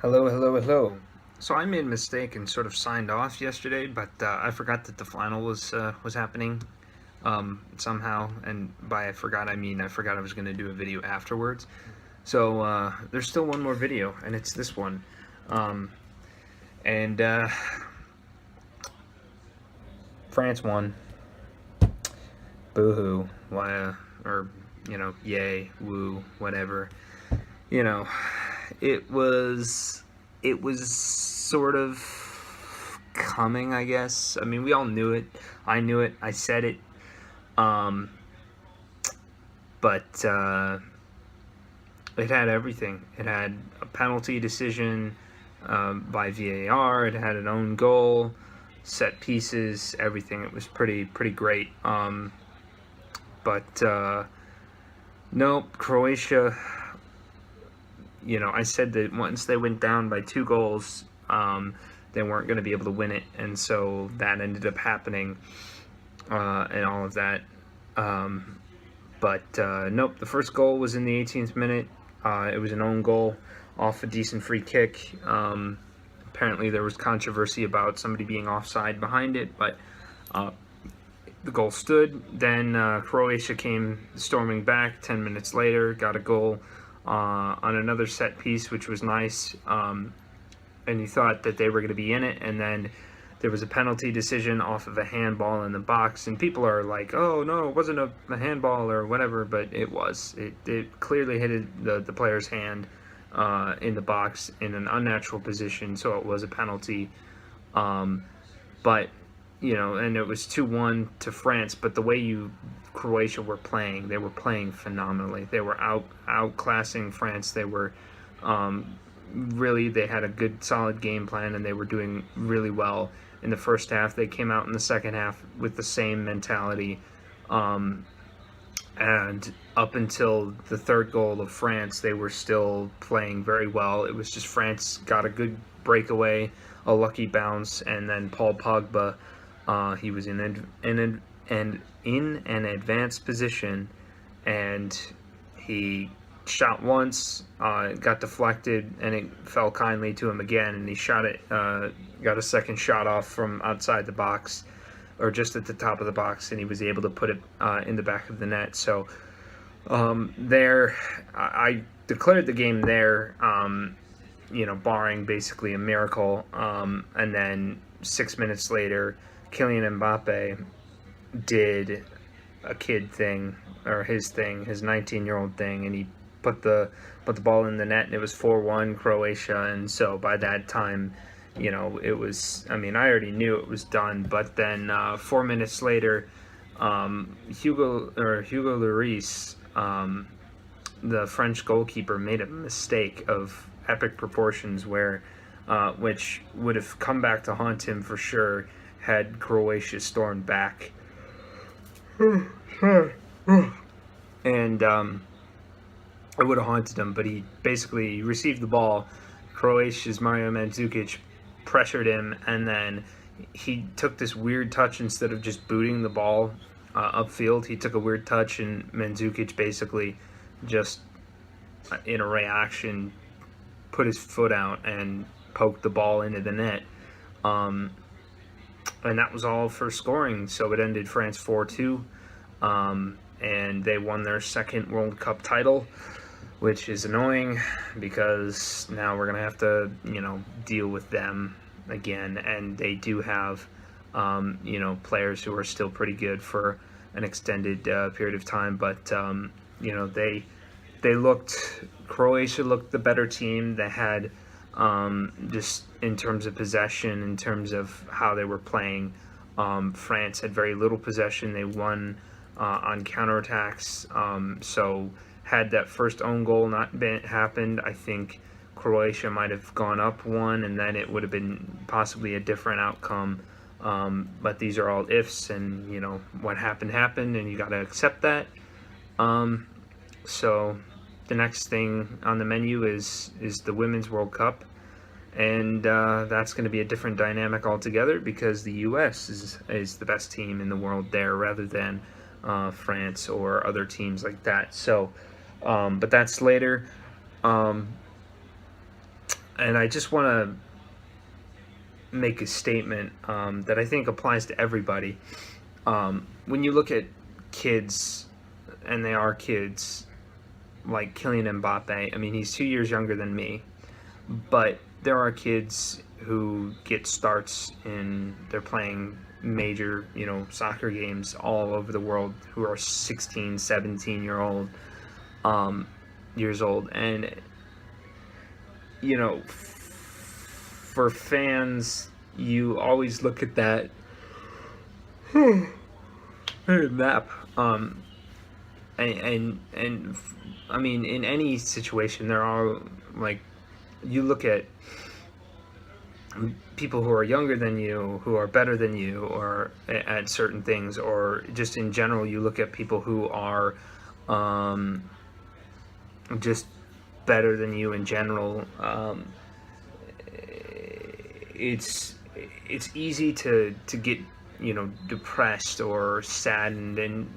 Hello, hello, hello. So I made a mistake and sort of signed off yesterday, but I forgot that the final was happening somehow. And by I forgot, I mean I forgot I was going to do a video afterwards. So there's still one more video, and it's this one. Um, and France won. Boo hoo. Why? Or yay, woo, whatever. You know, it was sort of coming, I guess. I mean, we all knew it. I knew it. I said it. Um, but it had everything. It had a penalty decision by VAR. It had an own goal, set pieces, everything. It was pretty great. But nope, Croatia. I said that once they went down by 2 goals, they weren't going to be able to win it, and so that ended up happening, and all of that. But nope, the first goal was in the 18th minute. It was an own goal off a decent free kick. Apparently, there was controversy about somebody being offside behind it, but the goal stood. Then Croatia came storming back 10 minutes later, got a goal on another set piece, which was nice. And you thought that they were going to be in it, and then there was a penalty decision off of a handball in the box, and people are like, oh no, it wasn't a handball or whatever, but it was. It clearly hit the player's hand in the box in an unnatural position, so it was a penalty. But and it was 2-1 to France, but the way Croatia were playing, they were playing phenomenally. They were outclassing France. They were really, they had a good solid game plan, and they were doing really well in the first half. They came out in the second half with the same mentality, and up until the third goal of France, they were still playing very well. It was just France got a good breakaway, a lucky bounce, and then Paul Pogba, he was in an advanced position, and he shot once, got deflected, and it fell kindly to him again, and he shot it, got a second shot off from outside the box, or just at the top of the box, and he was able to put it in the back of the net. So I declared the game there, barring basically a miracle, and then 6 minutes later, Kylian Mbappe did a kid thing, or his 19-year-old thing, and he put the ball in the net, and it was 4-1 Croatia. And so by that time, it was, I mean, I already knew it was done. But then 4 minutes later, Hugo Lloris, the French goalkeeper, made a mistake of epic proportions, where which would have come back to haunt him for sure had Croatia stormed back. And it would have haunted him, but he basically received the ball. Croatia's Mario Mandzukic pressured him, and then he took this weird touch. Instead of just booting the ball upfield, he took a weird touch, and Mandzukic basically just, in a reaction, put his foot out and poked the ball into the net. And that was all for scoring. So it ended France 4-2, and they won their second World Cup title, which is annoying because now we're gonna have to deal with them again. And they do have players who are still pretty good for an extended period of time, but Croatia looked the better team. They had, just in terms of possession, in terms of how they were playing, France had very little possession. They won on counterattacks. So had that first own goal not happened, I think Croatia might have gone up one, and then it would have been possibly a different outcome. But these are all ifs, and what happened, and you got to accept that. So the next thing on the menu is the Women's World Cup, and that's going to be a different dynamic altogether, because the U.S. is the best team in the world there, rather than France or other teams like that. So, but that's later. And I just want to make a statement that I think applies to everybody. When you look at kids, and they are kids, like Kylian Mbappe, I mean, he's 2 years younger than me, but there are kids who get starts in, they're playing major, soccer games all over the world, who are 16, 17 years old. And, for fans, you always look at that map, and I mean, in any situation, there are, like, you look at people who are younger than you, who are better than you, or at certain things, or just in general, you look at people who are just better than you in general. It's easy to get depressed or saddened, and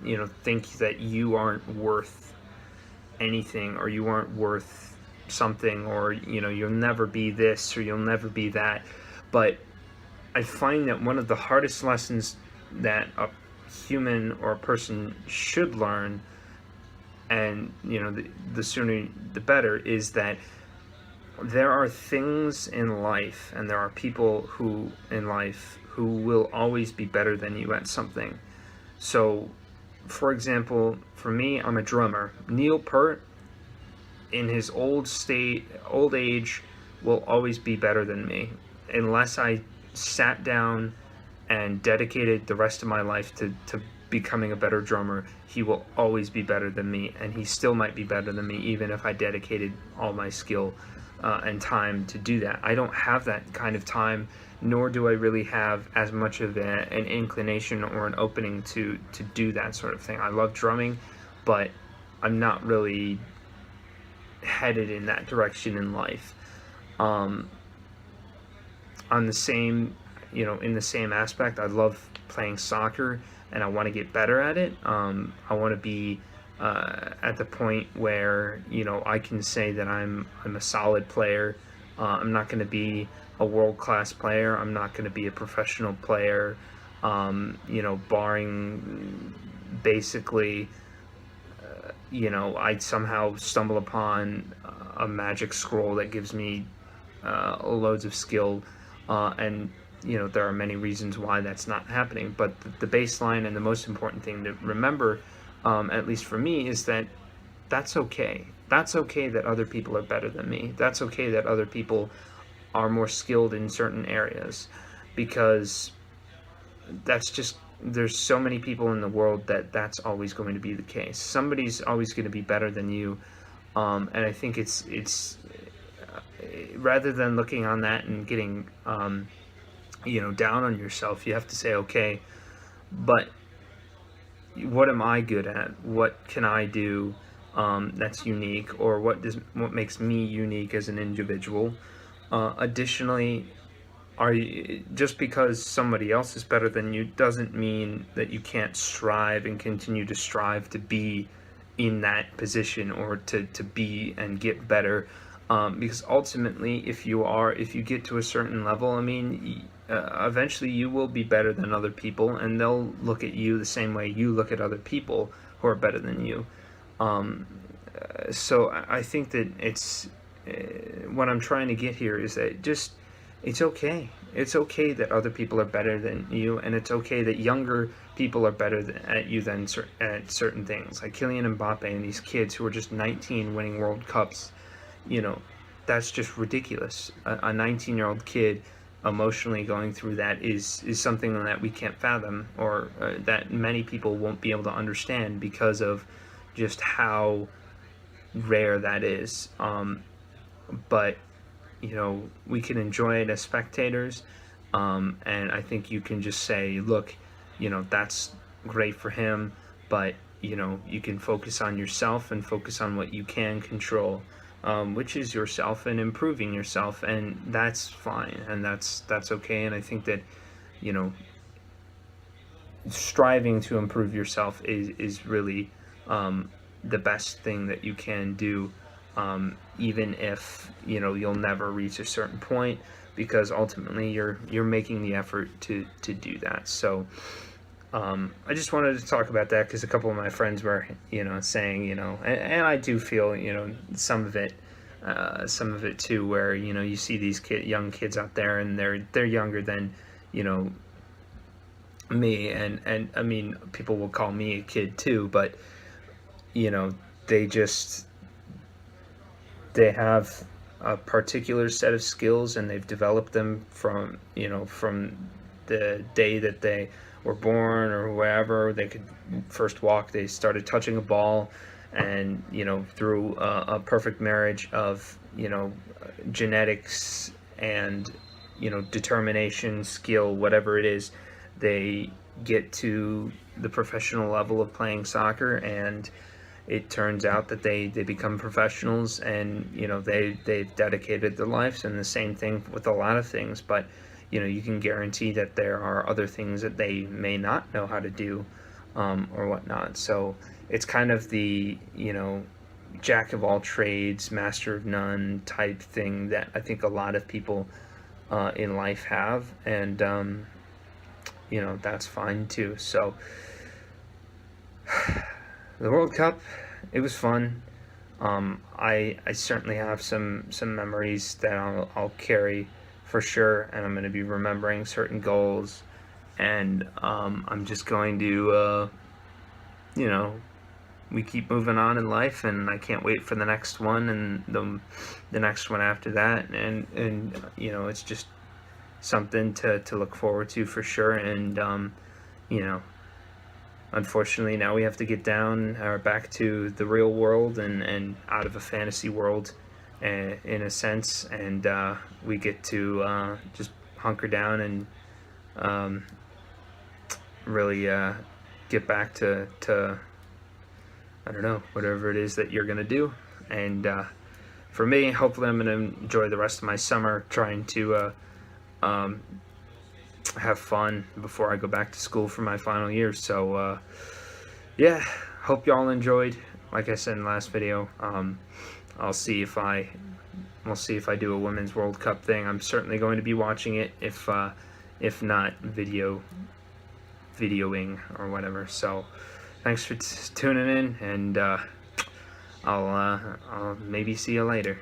think that you aren't worth anything, or you aren't worth something, or you'll never be this, or you'll never be that. But I find that one of the hardest lessons that a human or a person should learn, and the sooner the better, is that there are things in life, and there are people who in life who will always be better than you at something. So, for example, for me, I'm a drummer. Neil Peart, in his old age, will always be better than me, unless I sat down and dedicated the rest of my life to becoming a better drummer. He will always be better than me, and he still might be better than me even if I dedicated all my skill and time to do that. I don't have that kind of time, nor do I really have as much of an inclination or an opening to do that sort of thing. I love drumming, but I'm not really headed in that direction in life. On the same, in the same aspect, I love playing soccer, and I want to get better at it. I want to be at the point where I can say that I'm a solid player. I'm not going to be a world-class player. I'm not going to be a professional player. Barring basically, I somehow stumble upon a magic scroll that gives me loads of skill, and there are many reasons why that's not happening. But the baseline and the most important thing to remember, at least for me, is that that's okay. That's okay that other people are better than me. That's okay that other people are more skilled in certain areas, because there's so many people in the world that's always going to be the case. Somebody's always going to be better than you, and I think it's rather than looking on that and getting down on yourself, you have to say, okay, but what am I good at? What can I do that's unique, or what makes me unique as an individual? Additionally, just because somebody else is better than you doesn't mean that you can't strive and continue to strive to be in that position, or to be and get better. Because ultimately, if you get to a certain level, I mean, eventually you will be better than other people, and they'll look at you the same way you look at other people who are better than you. So I think that it's what I'm trying to get here is that it's okay. It's okay that other people are better than you, and it's okay that younger people are better at you than at certain things. Like Kylian Mbappe and these kids who are just 19 winning World Cups, that's just ridiculous. A 19-year-old kid emotionally going through that is something that we can't fathom, or that many people won't be able to understand, because of just how rare that is. But we can enjoy it as spectators, and I think you can just say, look, that's great for him, but you can focus on yourself and focus on what you can control, which is yourself and improving yourself, and that's fine, and that's okay. And I think that striving to improve yourself is really the best thing that you can do, even if, you know, you'll never reach a certain point, because ultimately you're making the effort to do that. So I just wanted to talk about that because a couple of my friends were, you know, saying, you know, and I do feel, you know, some of it too, where, you know, you see these young kids out there, and they're younger than, you know, me, and I mean, people will call me a kid too, but, you know, they have a particular set of skills, and they've developed them from, you know, from the day that they were born, or wherever they could first walk, they started touching a ball, and, you know, through a perfect marriage of, you know, genetics and, you know, determination, skill, whatever it is, they get to the professional level of playing soccer, and it turns out that they become professionals, and, you know, they've dedicated their lives. And the same thing with a lot of things, but, you know, you can guarantee that there are other things that they may not know how to do, or whatnot. So it's kind of the, you know, jack of all trades, master of none type thing that I think a lot of people in life have, and you know, that's fine too. So the World Cup, it was fun. I certainly have some memories that I'll carry for sure, and I'm going to be remembering certain goals, and I'm just going to, you know, we keep moving on in life, and I can't wait for the next one, and the next one after that, and you know, it's just something to look forward to for sure. And you know, unfortunately, now we have to get down or back to the real world, and out of a fantasy world, in a sense, and we get to just hunker down and really get back to I don't know, whatever it is that you're gonna do. And for me, hopefully, I'm gonna enjoy the rest of my summer trying to have fun before I go back to school for my final year. So yeah, hope y'all enjoyed. Like I said in the last video, I'll see if I do a Women's World Cup thing. I'm certainly going to be watching it, if not videoing or whatever. So thanks for tuning in, and I'll maybe see you later.